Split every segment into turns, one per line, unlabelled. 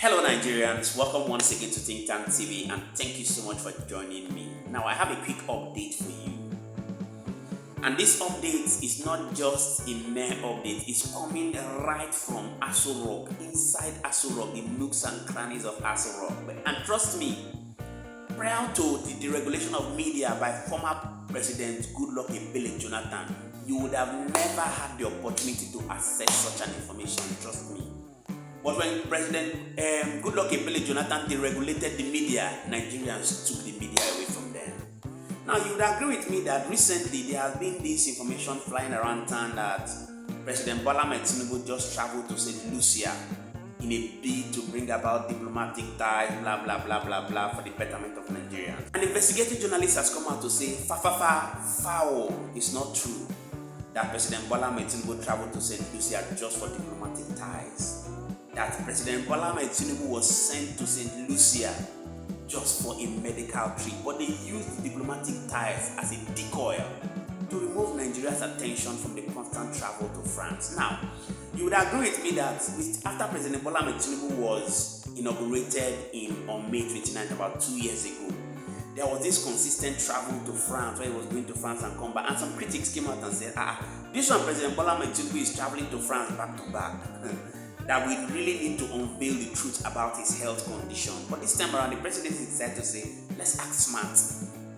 Hello Nigerians, welcome once again to Think Tank TV and thank you so much for joining me. Now I have a quick update for you. And this update is not just a mere update, it's coming right from Aso Rock, inside Aso Rock, the nooks and crannies of Aso Rock. And trust me, prior to the deregulation of media by former President Goodluck Ebele Jonathan, you would have never had the opportunity to access such an information, trust me. But when President Goodluck Ebele Jonathan deregulated the media, Nigerians took the media away from them. Now you would agree with me that recently there has been this information flying around town that President Tinubu just traveled to St Lucia in a bid to bring about diplomatic ties, blah blah blah blah blah, for the betterment of Nigeria. An investigative journalist has come out to say, foul, it's not true that President Tinubu traveled to St Lucia just for diplomatic ties. That President Tinubu was sent to St Lucia just for a medical trip, but they used diplomatic ties as a decoy to remove Nigeria's attention from the constant travel to France. Now, you would agree with me that after President Tinubu was inaugurated on May 29th, about 2 years ago, there was this consistent travel to France where he was going to France and come back, and some critics came out and said, this one President Tinubu is traveling to France back to back. That we really need to unveil the truth about his health condition. But this time around, the president decided to say, let's act smart.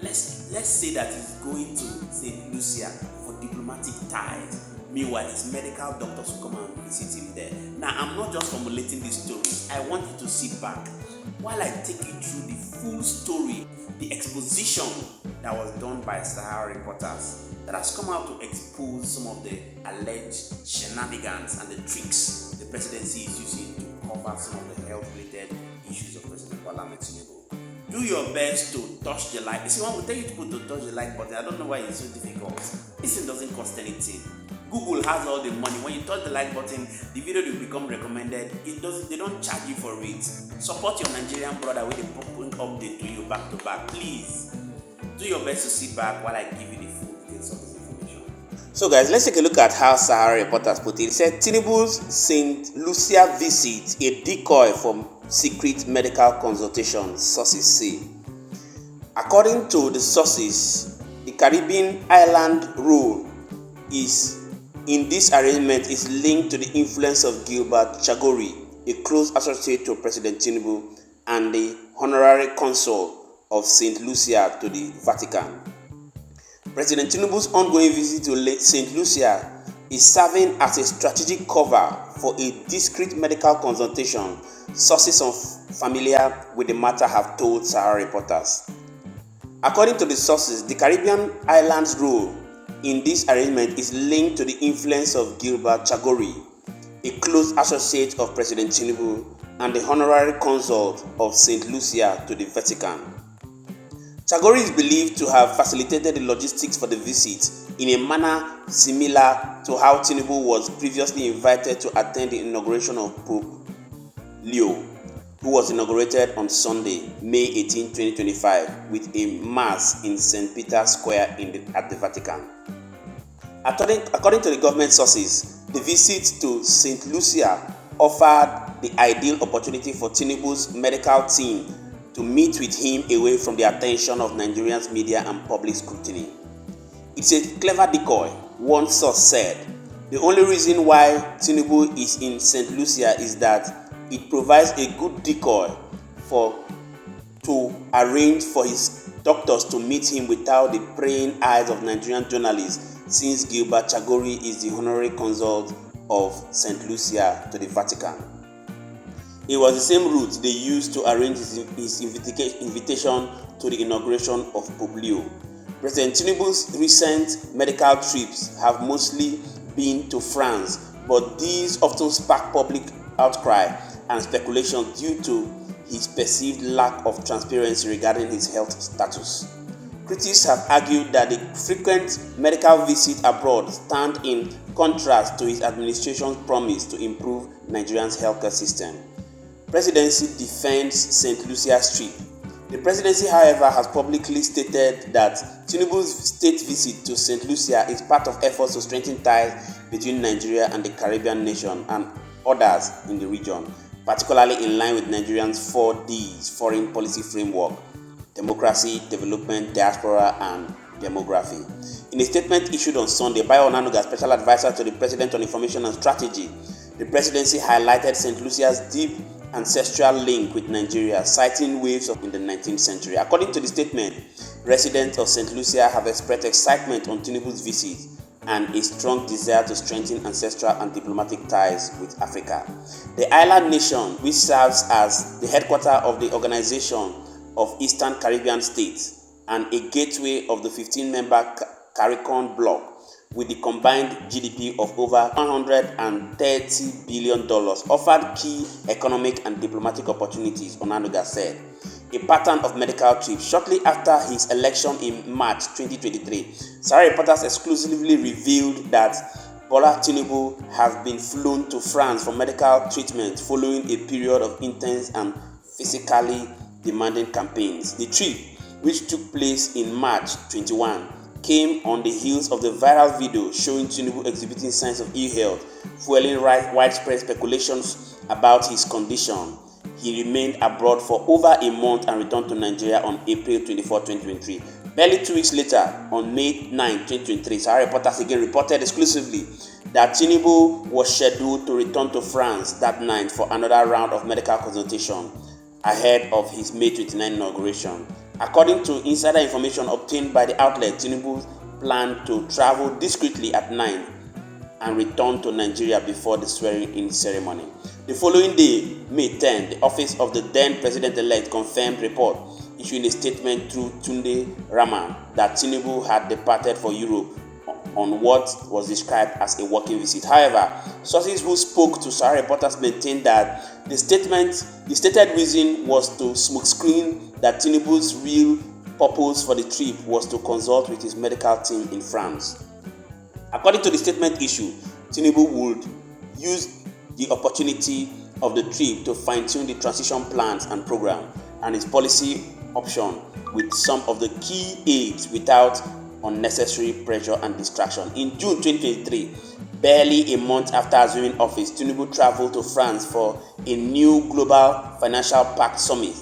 Let's say that he's going to St Lucia for diplomatic ties. Meanwhile, his medical doctors will come and visit him there. Now, I'm not just formulating this story. I want you to sit back while I take you through the full story, the exposition that was done by Sahara reporters that has come out to expose some of the alleged shenanigans and the tricks the presidency is using to cover some of the health-related issues of President Tinubu. Do your best to touch the like. You see, when we tell you to touch the like button, I don't know why it's so difficult. This thing doesn't cost anything. Google has all the money. When you touch the like button, the video will become recommended. They don't charge you for it. Support your Nigerian brother with a public update to you back to back. Please do your best to sit back while I give you the full details of this information. So guys, let's take a look at how Sahara reporters put it. It said Tinubu's St Lucia visit, a decoy from secret medical consultation, sources say. According to the sources, the Caribbean island role in this arrangement is linked to the influence of Gilbert Chagori, a close associate to President Tinubu and the honorary consul of St Lucia to the Vatican. President Tinubu's ongoing visit to St Lucia is serving as a strategic cover for a discreet medical consultation, sources familiar with the matter have told Sahara reporters. According to the sources, the Caribbean islands' role in this arrangement is linked to the influence of Gilbert Chagori, a close associate of President Tinubu and the honorary consul of St Lucia to the Vatican. Chagori is believed to have facilitated the logistics for the visit in a manner similar to how Tinubu was previously invited to attend the inauguration of Pope Leo, who was inaugurated on Sunday, May 18, 2025, with a mass in St. Peter's Square at the Vatican. According to the government sources, the visit to St. Lucia offered the ideal opportunity for Tinubu's medical team to meet with him away from the attention of Nigerians' media and public scrutiny. It's a clever decoy, one source said. The only reason why Tinubu is in St. Lucia is that it provides a good decoy to arrange for his doctors to meet him without the praying eyes of Nigerian journalists, since Gilbert Chagori is the honorary consul of St. Lucia to the Vatican. It was the same route they used to arrange his invitation to the inauguration of Pope Leo. President Tinubu's recent medical trips have mostly been to France, but these often spark public outcry and speculation due to his perceived lack of transparency regarding his health status. Critics have argued that the frequent medical visits abroad stand in contrast to his administration's promise to improve Nigeria's healthcare system. Presidency defends St. Lucia's trip. The presidency, however, has publicly stated that Tinubu's state visit to St. Lucia is part of efforts to strengthen ties between Nigeria and the Caribbean nation and others in the region. particularly in line with Nigerian's 4Ds foreign policy framework: democracy, development, diaspora, and demography. In a statement issued on Sunday by Onanuga, special advisor to the President on Information and Strategy, the Presidency highlighted St Lucia's deep ancestral link with Nigeria, citing waves in the 19th century. According to the statement, residents of St Lucia have expressed excitement on Tinubu's visit and a strong desire to strengthen ancestral and diplomatic ties with Africa. The island nation, which serves as the headquarters of the Organization of Eastern Caribbean States and a gateway of the 15-member CARICOM bloc, with the combined GDP of over $130 billion, offered key economic and diplomatic opportunities, Onanuga said. A pattern of medical trips. Shortly after his election in March 2023, Sahara reporters exclusively revealed that Bola Tinubu has been flown to France for medical treatment following a period of intense and physically demanding campaigns. The trip, which took place in March 21, came on the heels of the viral video showing Tinubu exhibiting signs of ill health, fueling widespread speculations about his condition. He remained abroad for over a month and returned to Nigeria on April 24, 2023. Barely 2 weeks later, on May 9, 2023, Sahara reporters again reported exclusively that Tinubu was scheduled to return to France that night for another round of medical consultation ahead of his May 29 inauguration. According to insider information obtained by the outlet, Tinubu planned to travel discreetly at 9 and return to Nigeria before the swearing-in ceremony. The following day, May 10, the office of the then president-elect confirmed report, issuing a statement through Tunde Rahman that Tinubu had departed for Europe on what was described as a working visit. However, sources who spoke to Sahara reporters maintained that the stated reason was to smokescreen that Tinubu's real purpose for the trip was to consult with his medical team in France. According to the statement issued, Tinubu would use the opportunity of the trip to fine-tune the transition plans and program and his policy option with some of the key aides without unnecessary pressure and distraction. In June 2023, barely a month after assuming office, Tinubu traveled to France for a new Global Financial Pact Summit,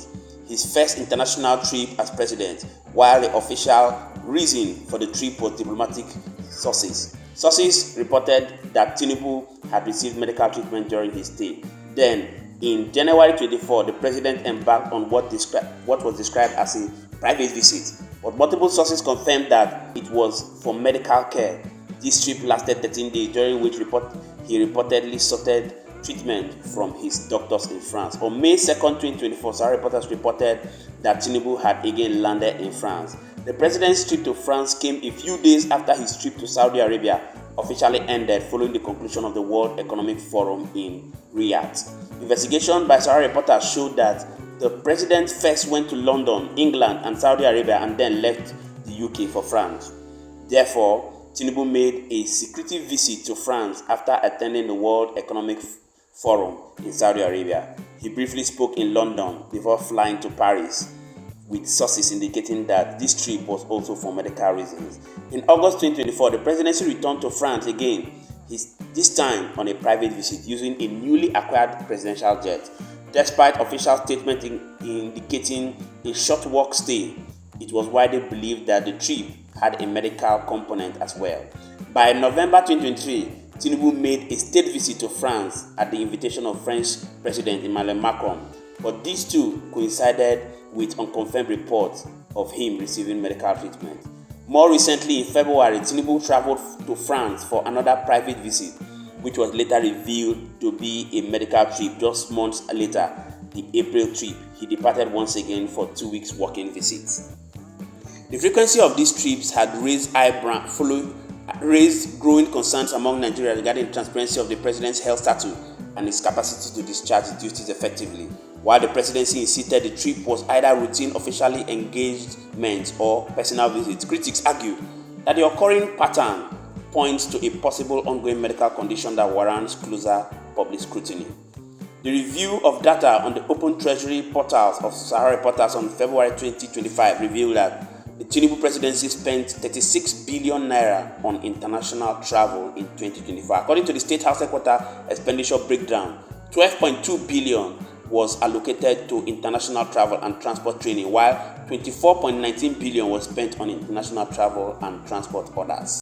his first international trip as president, while the official reason for the trip was diplomatic sources. Sources reported that Tinubu had received medical treatment during his stay. Then, in January 24, the president embarked on what was described as a private visit, but multiple sources confirmed that it was for medical care. This trip lasted 13 days, during which he reportedly sought treatment from his doctors in France. On May 2, 2024, Sahara reporters reported that Tinubu had again landed in France. The president's trip to France came a few days after his trip to Saudi Arabia officially ended following the conclusion of the World Economic Forum in Riyadh. Investigation by Sahara reporters showed that the president first went to London, England, and Saudi Arabia and then left the UK for France. Therefore, Tinubu made a secretive visit to France after attending the World Economic Forum in Saudi Arabia. He briefly spoke in London before flying to Paris, with sources indicating that this trip was also for medical reasons. In August 2024, the presidency returned to France again, this time on a private visit using a newly acquired presidential jet. Despite official statements indicating a short work stay, it was widely believed that the trip had a medical component as well. By November 2023, Tinubu made a state visit to France at the invitation of French President Emmanuel Macron, but these two coincided with unconfirmed reports of him receiving medical treatment. More recently, in February, Tinubu traveled to France for another private visit, which was later revealed to be a medical trip. Just months later, the April trip, he departed once again for 2 weeks working visits. The frequency of these trips had raised growing concerns among Nigerians regarding the transparency of the president's health status and his capacity to discharge his duties effectively. While the presidency insisted the trip was either routine officially engagement or personal visits, critics argue that the occurring pattern points to a possible ongoing medical condition that warrants closer public scrutiny. The review of data on the open treasury portals of Sahara reporters on February 2025 revealed that the Tinubu presidency spent 36 billion naira on international travel in 2025. According to the State House Headquarters expenditure breakdown, 12.2 billion was allocated to international travel and transport training, while 24.19 billion was spent on international travel and transport orders.